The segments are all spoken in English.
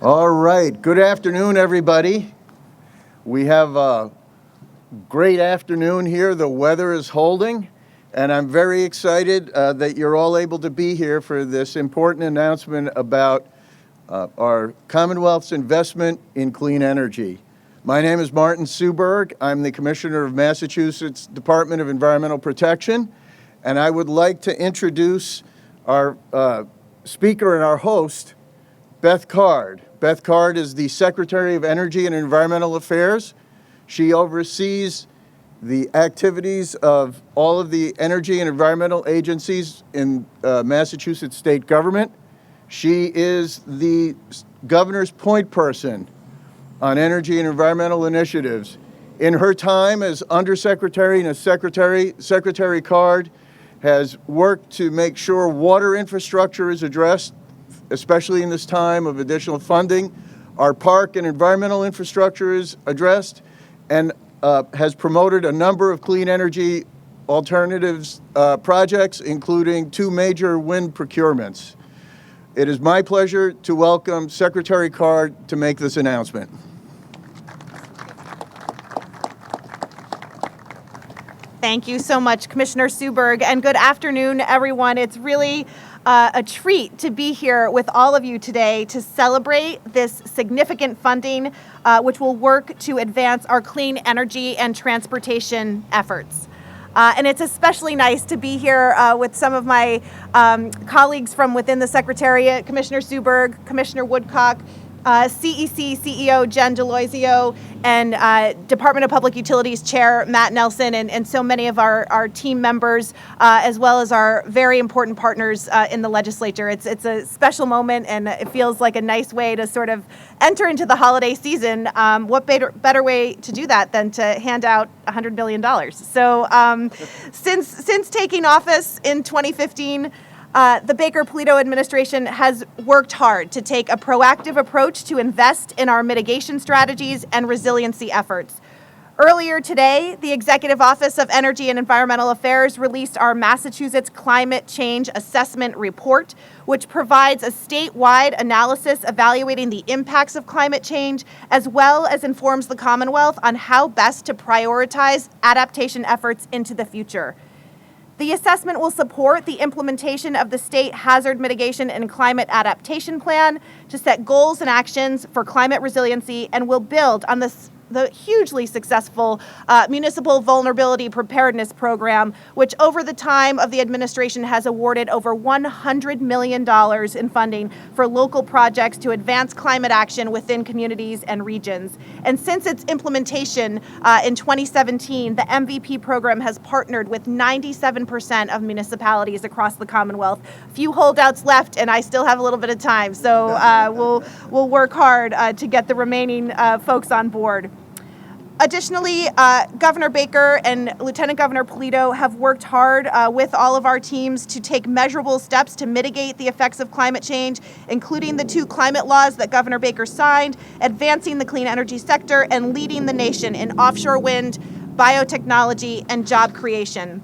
All right, good afternoon, everybody. We have a great afternoon here. The weather is holding, and I'm very excited that you're all able to be here for this important announcement about our Commonwealth's investment in clean energy. My name is Martin Suberg. I'm the Commissioner of Massachusetts Department of Environmental Protection, and I would like to introduce our speaker and our host, Beth Card. Beth Card is the Secretary of Energy and Environmental Affairs. She oversees the activities of all of the energy and environmental agencies in Massachusetts state government. She is the governor's point person on energy and environmental initiatives. In her time as undersecretary and as secretary, Secretary Card has worked to make sure water infrastructure is addressed, especially in this time of additional funding. Our park and environmental infrastructure is addressed, and has promoted a number of clean energy alternatives projects, including 2 major wind procurements. It is my pleasure to welcome Secretary Card to make this announcement. Thank you so much, Commissioner Suberg, and good afternoon, everyone. It's really a treat to be here with all of you today to celebrate this significant funding which will work to advance our clean energy and transportation efforts. And it's especially nice to be here with some of my colleagues from within the Secretariat, Commissioner Suberg, Commissioner Woodcock, CEC CEO Jen DeLoisio, and Department of Public Utilities Chair Matt Nelson, and so many of our team members, as well as our very important partners in the legislature. It's a special moment, and it feels like a nice way to sort of enter into the holiday season. What better way to do that than to hand out $100 billion? So since taking office in 2015, the Baker-Polito administration has worked hard to take a proactive approach to invest in our mitigation strategies and resiliency efforts. Earlier today, the Executive Office of Energy and Environmental Affairs released our Massachusetts Climate Change Assessment Report, which provides a statewide analysis evaluating the impacts of climate change, as well as informs the Commonwealth on how best to prioritize adaptation efforts into the future. The assessment will support the implementation of the State Hazard Mitigation and Climate Adaptation Plan to set goals and actions for climate resiliency, and will build on the hugely successful Municipal Vulnerability Preparedness Program, which over the time of the administration has awarded over $100 million in funding for local projects to advance climate action within communities and regions. And since its implementation in 2017, the MVP program has partnered with 97% of municipalities across the Commonwealth. Few holdouts left, and I still have a little bit of time, so we'll work hard to get the remaining folks on board. Additionally, Governor Baker and Lieutenant Governor Polito have worked hard with all of our teams to take measurable steps to mitigate the effects of climate change, including the 2 climate laws that Governor Baker signed, advancing the clean energy sector, and leading the nation in offshore wind, biotechnology, and job creation.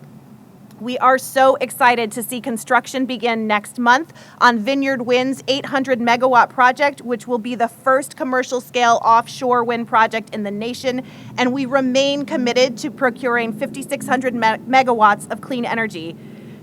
We are so excited to see construction begin next month on Vineyard Wind's 800 megawatt project, which will be the first commercial scale offshore wind project in the nation. And we remain committed to procuring 5,600 megawatts of clean energy.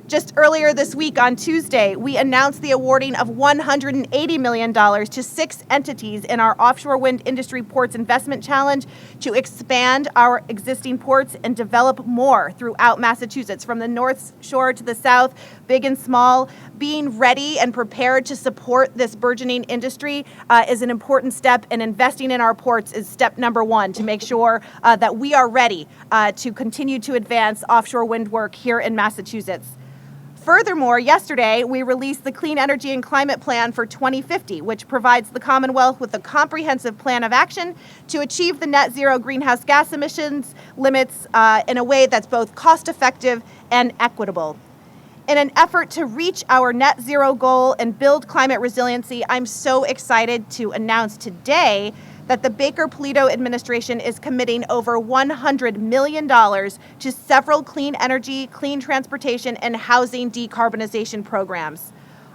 Just earlier this week on Tuesday, we announced the awarding of $180 million to 6 entities in our Offshore Wind Industry Ports Investment Challenge to expand our existing ports and develop more throughout Massachusetts, from the North Shore to the South, big and small. Being ready and prepared to support this burgeoning industry is an important step, and investing in our ports is step number 1 to make sure that we are ready to continue to advance offshore wind work here in Massachusetts. Furthermore, yesterday, we released the Clean Energy and Climate Plan for 2050, which provides the Commonwealth with a comprehensive plan of action to achieve the net zero greenhouse gas emissions limits in a way that's both cost-effective and equitable. In an effort to reach our net zero goal and build climate resiliency, I'm so excited to announce today that the Baker-Polito administration is committing over $100 million to several clean energy, clean transportation, and housing decarbonization programs.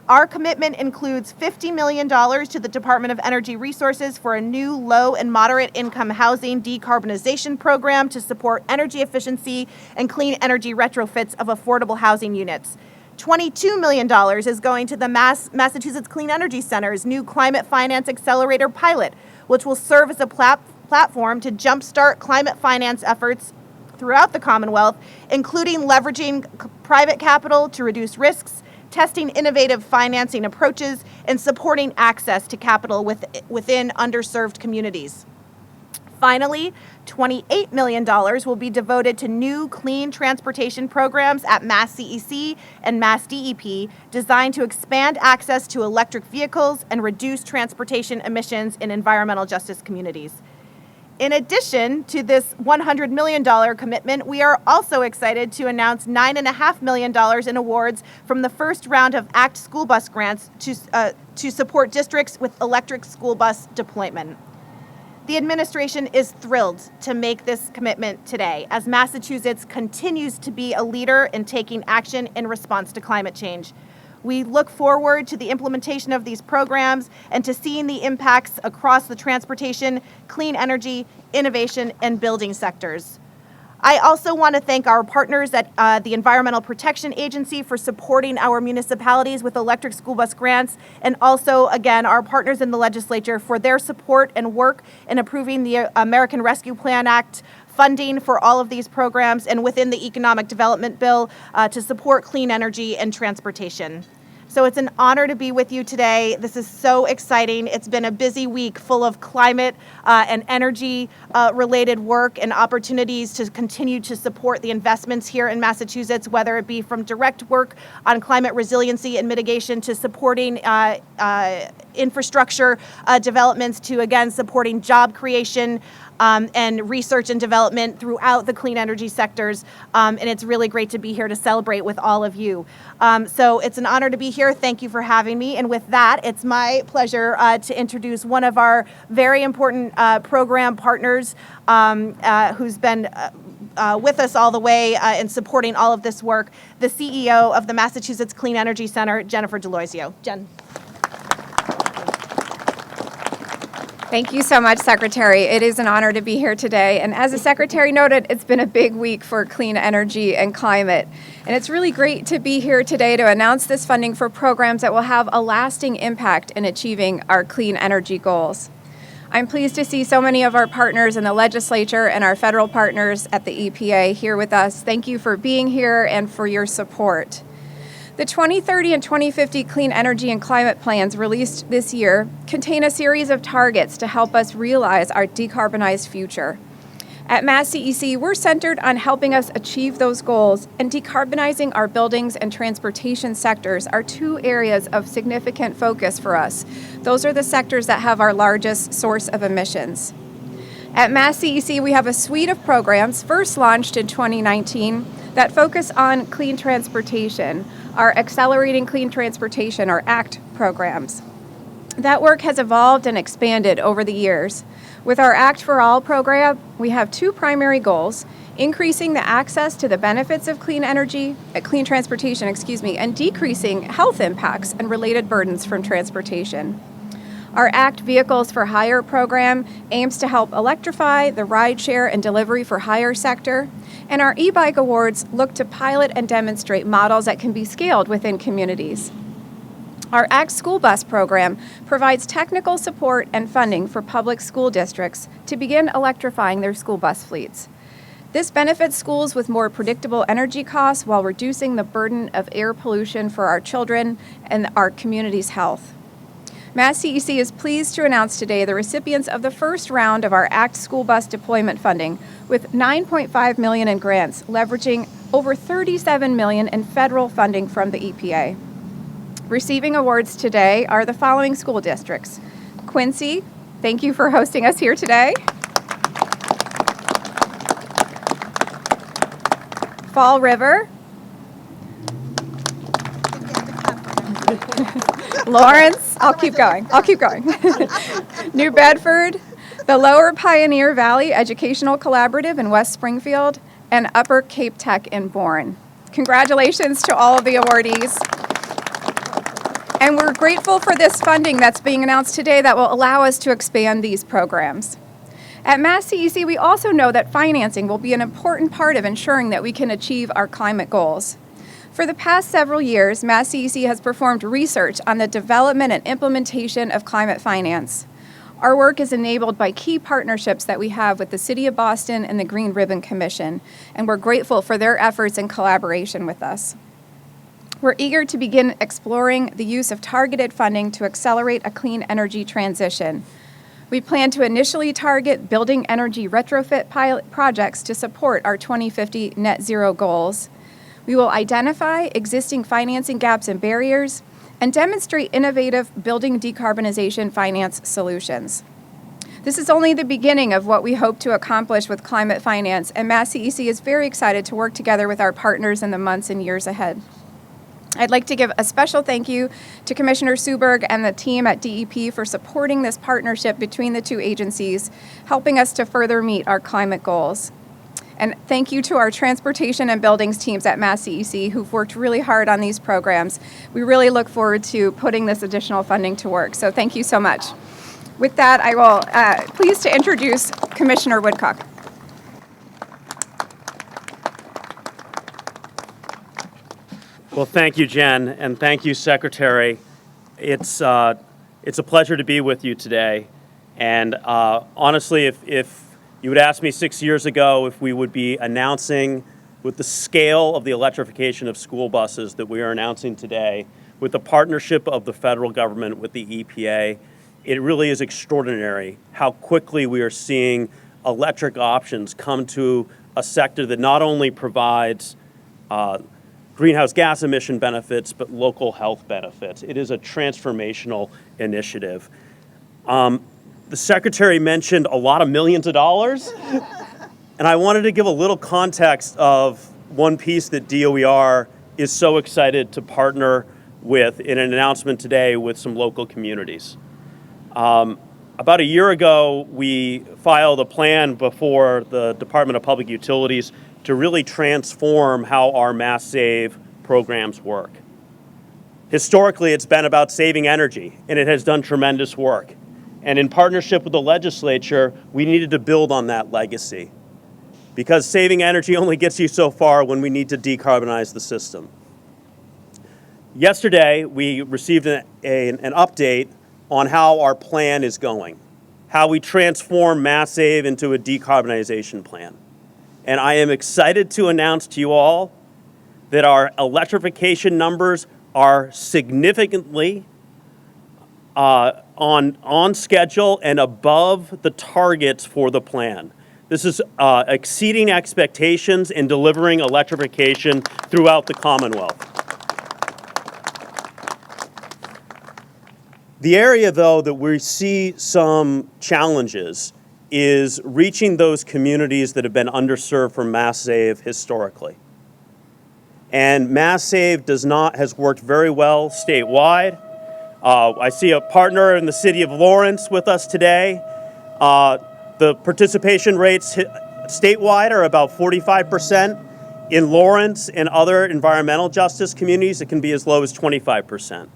Our commitment includes $50 million to the Department of Energy Resources for a new low and moderate income housing decarbonization program to support energy efficiency and clean energy retrofits of affordable housing units. $22 million is going to the Massachusetts Clean Energy Center's new Climate Finance Accelerator pilot, which will serve as a platform to jumpstart climate finance efforts throughout the Commonwealth, including leveraging private capital to reduce risks, testing innovative financing approaches, and supporting access to capital within underserved communities. Finally, $28 million will be devoted to new clean transportation programs at Mass CEC and Mass DEP designed to expand access to electric vehicles and reduce transportation emissions in environmental justice communities. In addition to this $100 million commitment, we are also excited to announce $9.5 million in awards from the first round of ACT school bus grants to support districts with electric school bus deployment. The administration is thrilled to make this commitment today as Massachusetts continues to be a leader in taking action in response to climate change. We look forward to the implementation of these programs and to seeing the impacts across the transportation, clean energy, innovation, and building sectors. I also want to thank our partners at the Environmental Protection Agency for supporting our municipalities with electric school bus grants, and also, again, our partners in the legislature for their support and work in approving the American Rescue Plan Act funding for all of these programs and within the Economic Development Bill to support clean energy and transportation. So it's an honor to be with you today. This is so exciting. It's been a busy week full of climate and energy related work and opportunities to continue to support the investments here in Massachusetts, whether it be from direct work on climate resiliency and mitigation to supporting infrastructure developments to, again, supporting job creation and research and development throughout the clean energy sectors. And it's really great to be here to celebrate with all of you. So it's an honor to be here. Thank you for having me. And with that, it's my pleasure to introduce one of our very important program partners who's been with us all the way in supporting all of this work, the CEO of the Massachusetts Clean Energy Center, Jennifer Delosio. Jen. Thank you so much, Secretary. It is an honor to be here today. And as the Secretary noted, it's been a big week for clean energy and climate. And it's really great to be here today to announce this funding for programs that will have a lasting impact in achieving our clean energy goals. I'm pleased to see so many of our partners in the legislature and our federal partners at the EPA here with us. Thank you for being here and for your support. The 2030 and 2050 Clean Energy and Climate Plans released this year contain a series of targets to help us realize our decarbonized future. At Mass CEC, we're centered on helping us achieve those goals, and decarbonizing our buildings and transportation sectors are two areas of significant focus for us. Those are the sectors that have our largest source of emissions. At Mass CEC, we have a suite of programs, first launched in 2019, that focus on clean transportation, our Accelerating Clean Transportation, or ACT programs. That work has evolved and expanded over the years. With our ACT for All program, we have two primary goals: increasing the access to the benefits of clean transportation, and decreasing health impacts and related burdens from transportation. Our ACT Vehicles for Hire program aims to help electrify the rideshare and delivery for hire sector, and our e-bike awards look to pilot and demonstrate models that can be scaled within communities. Our ACT School Bus program provides technical support and funding for public school districts to begin electrifying their school bus fleets. This benefits schools with more predictable energy costs while reducing the burden of air pollution for our children and our community's health. Mass CEC is pleased to announce today the recipients of the first round of our ACT School Bus deployment funding, with $9.5 million in grants, leveraging over $37 million in federal funding from the EPA. Receiving awards today are the following school districts: Quincy, thank you for hosting us here today. Fall River, Lawrence, I'll keep going. New Bedford, the Lower Pioneer Valley Educational Collaborative in West Springfield, and Upper Cape Tech in Bourne. Congratulations to all of the awardees. And we're grateful for this funding that's being announced today that will allow us to expand these programs. At Mass CEC, we also know that financing will be an important part of ensuring that we can achieve our climate goals. For the past several years, Mass CEC has performed research on the development and implementation of climate finance. Our work is enabled by key partnerships that we have with the City of Boston and the Green Ribbon Commission, and we're grateful for their efforts and collaboration with us. We're eager to begin exploring the use of targeted funding to accelerate a clean energy transition. We plan to initially target building energy retrofit pilot projects to support our 2050 net zero goals. We will identify existing financing gaps and barriers and demonstrate innovative building decarbonization finance solutions. This is only the beginning of what we hope to accomplish with climate finance, and Mass CEC is very excited to work together with our partners in the months and years ahead. I'd like to give a special thank you to Commissioner Suberg and the team at DEP for supporting this partnership between the two agencies, helping us to further meet our climate goals. And thank you to our transportation and buildings teams at Mass CEC who've worked really hard on these programs. We really look forward to putting this additional funding to work, so thank you so much. With that, I will pleased to introduce Commissioner Woodcock. Well, thank you, Jen, and thank you, Secretary. It's a pleasure to be with you today. And honestly, if you would ask me 6 years ago if we would be announcing with the scale of the electrification of school buses that we are announcing today, with the partnership of the federal government with the EPA, it really is extraordinary how quickly we are seeing electric options come to a sector that not only provides greenhouse gas emission benefits, but local health benefits. It is a transformational initiative. The Secretary mentioned a lot of millions of dollars, and I wanted to give a little context of one piece that DOER is so excited to partner with in an announcement today with some local communities. About a year ago, we filed a plan before the Department of Public Utilities to really transform how our Mass Save programs work. Historically, it's been about saving energy, and it has done tremendous work. And in partnership with the legislature, we needed to build on that legacy, because saving energy only gets you so far when we need to decarbonize the system. Yesterday, we received an update on how our plan is going, how we transform Mass Save into a decarbonization plan. And I am excited to announce to you all that our electrification numbers are significantly on schedule and above the targets for the plan. This is exceeding expectations and delivering electrification throughout the Commonwealth. The area, though, that we see some challenges is reaching those communities that have been underserved for Mass Save historically. And Mass Save has worked very well statewide. I see a partner in the city of Lawrence with us today. The participation rates statewide are about 45%. In Lawrence and other environmental justice communities, it can be as low as 25%.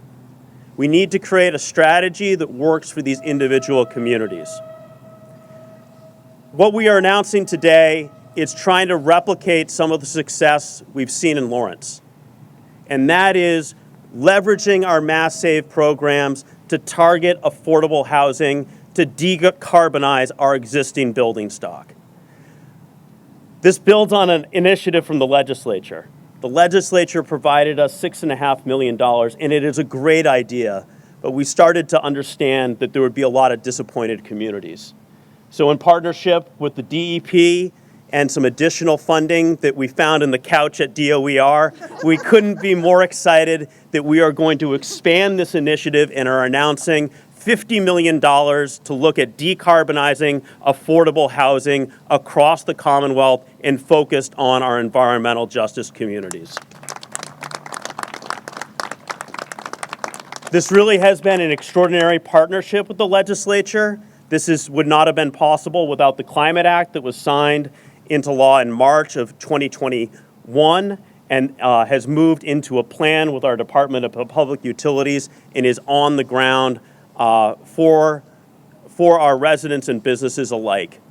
We need to create a strategy that works for these individual communities. What we are announcing today is trying to replicate some of the success we've seen in Lawrence. And that is leveraging our Mass Save programs to target affordable housing to decarbonize our existing building stock. This builds on an initiative from the legislature. The legislature provided us $6.5 million, and it is a great idea, but we started to understand that there would be a lot of disappointed communities. So in partnership with the DEP and some additional funding that we found in the couch at DOER, we couldn't be more excited that we are going to expand this initiative and are announcing $50 million to look at decarbonizing affordable housing across the Commonwealth and focused on our environmental justice communities. This really has been an extraordinary partnership with the legislature. This would not have been possible without the Climate Act that was signed into law in March of 2021, and has moved into a plan with our Department of Public Utilities and is on the ground for our residents and businesses alike.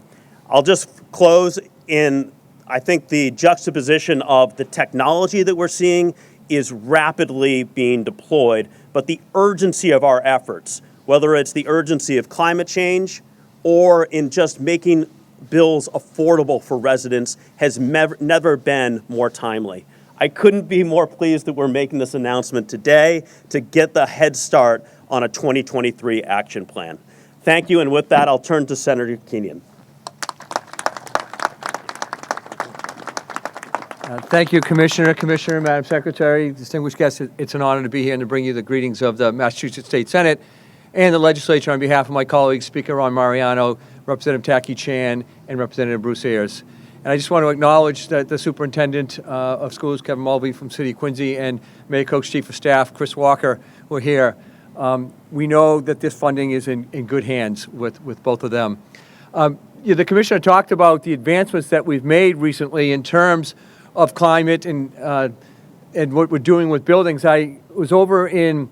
I'll just close in, I think the juxtaposition of the technology that we're seeing is rapidly being deployed, but the urgency of our efforts, whether it's the urgency of climate change or in just making bills affordable for residents, has never been more timely. I couldn't be more pleased that we're making this announcement today to get the head start on a 2023 action plan. Thank you, and with that, I'll turn to Senator Keenian. Thank you, Commissioner, Madam Secretary, distinguished guests. It's an honor to be here and to bring you the greetings of the Massachusetts State Senate and the legislature on behalf of my colleagues, Speaker Ron Mariano, Representative Taki Chan, and Representative Bruce Ayers. And I just want to acknowledge that the Superintendent of Schools, Kevin Mulvey from City of Quincy, and Mayor Koch's Chief of Staff, Chris Walker, who are here. We know that this funding is in good hands with both of them. The Commissioner talked about the advancements that we've made recently in terms of climate and what we're doing with buildings. I was over in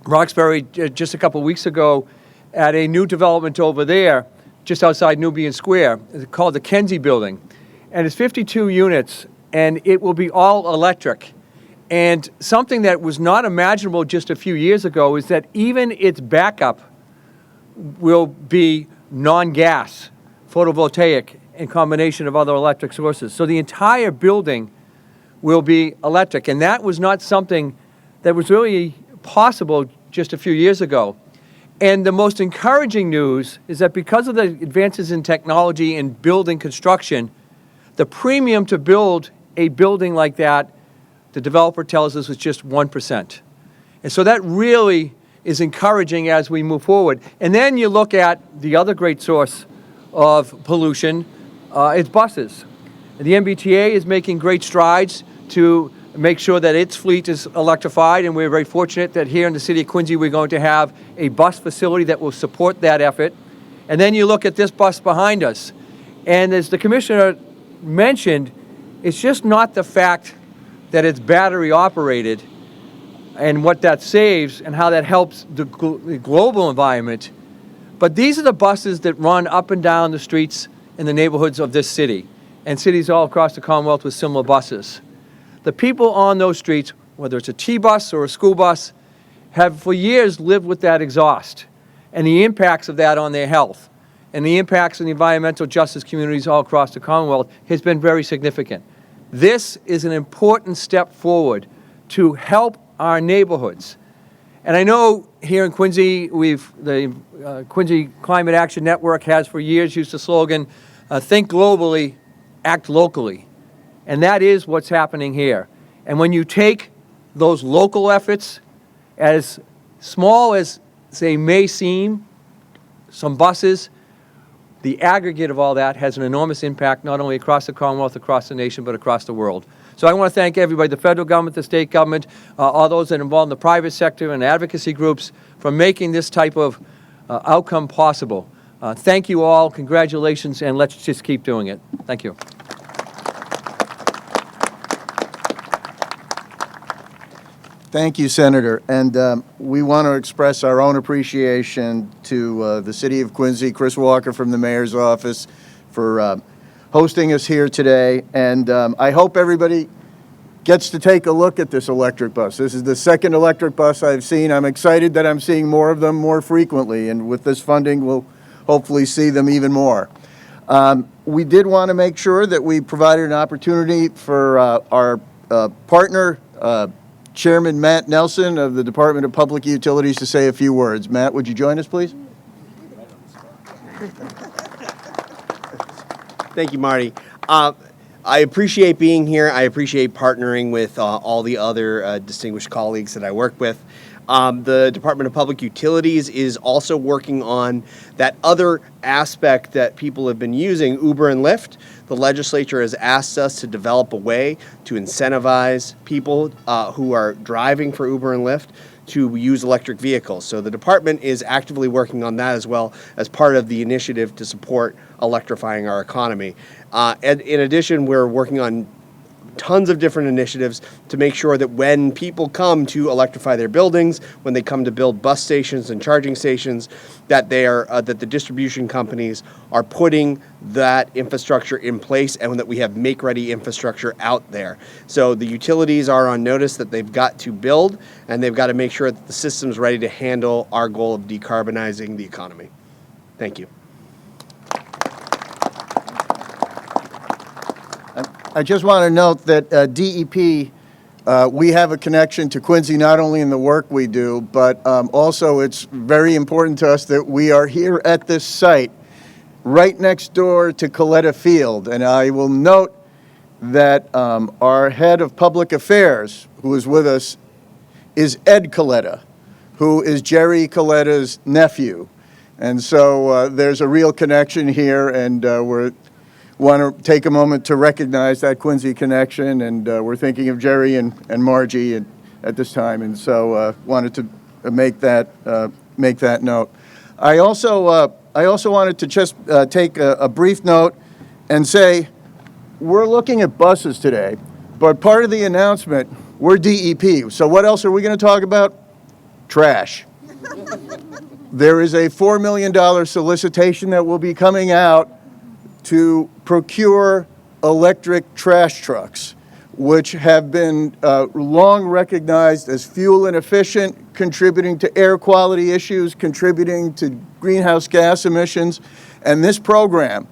Roxbury just a couple of weeks ago at a new development over there, just outside Nubian Square. It's called the Kenzie Building. And it's 52 units, and it will be all electric. And something that was not imaginable just a few years ago is that even its backup will be non-gas, photovoltaic, in combination of other electric sources. So the entire building will be electric. And that was not something that was really possible just a few years ago. And the most encouraging news is that because of the advances in technology in building construction, the premium to build a building like that, the developer tells us, is just 1%. And so that really is encouraging as we move forward. And then you look at the other great source of pollution, it's buses. The MBTA is making great strides to make sure that its fleet is electrified, and we're very fortunate that here in the city of Quincy we're going to have a bus facility that will support that effort. And then you look at this bus behind us, and as the Commissioner mentioned, it's just not the fact that it's battery operated and what that saves and how that helps the global environment, but these are the buses that run up and down the streets in the neighborhoods of this city and cities all across the Commonwealth with similar buses. The people on those streets, whether it's a T-bus or a school bus, have for years lived with that exhaust and the impacts of that on their health and the impacts on the environmental justice communities all across the Commonwealth has been very significant. This is an important step forward to help our neighborhoods. And I know here in Quincy, the Quincy Climate Action Network has for years used the slogan, think globally, act locally. And that is what's happening here. And when you take those local efforts, as small as they may seem, some buses, the aggregate of all that has an enormous impact not only across the Commonwealth, across the nation, but across the world. So I want to thank everybody, the federal government, the state government, all those that are involved in the private sector and advocacy groups for making this type of outcome possible. Thank you all, congratulations, and let's just keep doing it. Thank you. Thank you, Senator. And we want to express our own appreciation to the City of Quincy, Chris Walker from the Mayor's Office, for hosting us here today. And I hope everybody gets to take a look at this electric bus. This is the second electric bus I've seen. I'm excited that I'm seeing more of them more frequently. And with this funding, we'll hopefully see them even more. We did want to make sure that we provided an opportunity for our partner, Chairman Matt Nelson of the Department of Public Utilities, to say a few words. Matt, would you join us, please? Thank you, Marty. I appreciate being here. I appreciate partnering with all the other distinguished colleagues that I work with. The Department of Public Utilities is also working on that other aspect that people have been using, Uber and Lyft. The legislature has asked us to develop a way to incentivize people who are driving for Uber and Lyft to use electric vehicles. So the department is actively working on that as well as part of the initiative to support electrifying our economy. And in addition, we're working on tons of different initiatives to make sure that when people come to electrify their buildings, when they come to build bus stations and charging stations, that they are that the distribution companies are putting that infrastructure in place, and that we have make-ready infrastructure out there. So the utilities are on notice that they've got to build, and they've got to make sure that the system's ready to handle our goal of decarbonizing the economy. Thank you. I just want to note that DEP, we have a connection to Quincy not only in the work we do, but also it's very important to us that we are here at this site right next door to Coletta Field. And I will note that our head of public affairs, who is with us, is Ed Coletta, who is Jerry Coletta's nephew. And so there's a real connection here, and we want to take a moment to recognize that Quincy connection, and we're thinking of Jerry and Margie at this time, and so wanted to make that note. I also wanted to just take a brief note and say we're looking at buses today, but part of the announcement, we're DEP. So what else are we going to talk about? Trash. There is a $4 million solicitation that will be coming out to procure electric trash trucks, which have been long recognized as fuel inefficient, contributing to air quality issues, contributing to greenhouse gas emissions. And this program,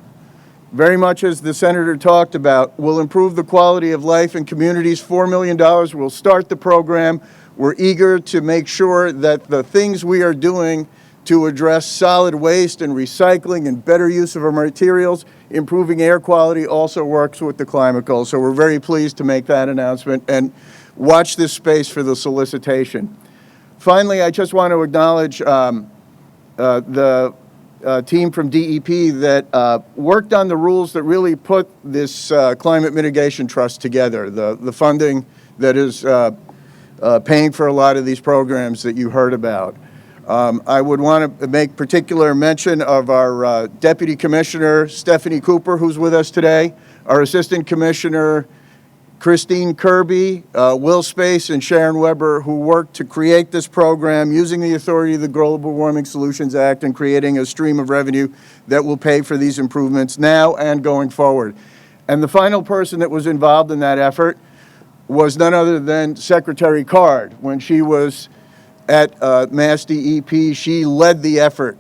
very much as the senator talked about, will improve the quality of life in communities. $4 million will start the program. We're eager to make sure that the things we are doing to address solid waste and recycling and better use of our materials, improving air quality, also works with the climate goals. So we're very pleased to make that announcement, and watch this space for the solicitation. Finally, I just want to acknowledge the team from DEP that worked on the rules that really put this Climate Mitigation Trust together, the funding that is paying for a lot of these programs that you heard about. I would want to make particular mention of our Deputy Commissioner, Stephanie Cooper, who's with us today, our Assistant Commissioner, Christine Kirby, Will Space, and Sharon Weber, who worked to create this program using the authority of the Global Warming Solutions Act and creating a stream of revenue that will pay for these improvements now and going forward. And the final person that was involved in that effort was none other than Secretary Card. When she was at Mass DEP, she led the effort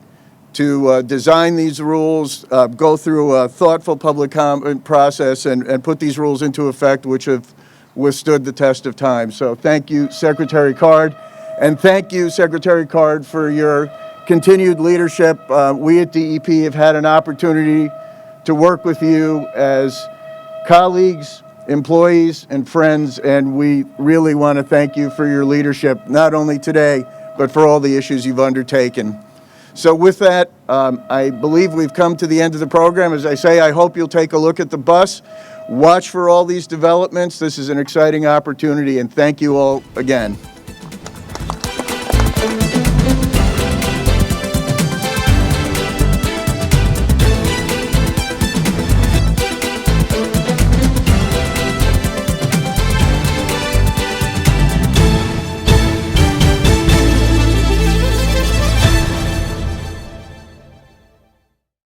to design these rules, go through a thoughtful public comment process, and put these rules into effect, which have withstood the test of time. So thank you, Secretary Card, and thank you, Secretary Card, for your continued leadership. We at DEP have had an opportunity to work with you as colleagues, employees, and friends, and we really want to thank you for your leadership, not only today, but for all the issues you've undertaken. So with that, I believe we've come to the end of the program. As I say, I hope you'll take a look at the bus, watch for all these developments. This is an exciting opportunity, and thank you all again.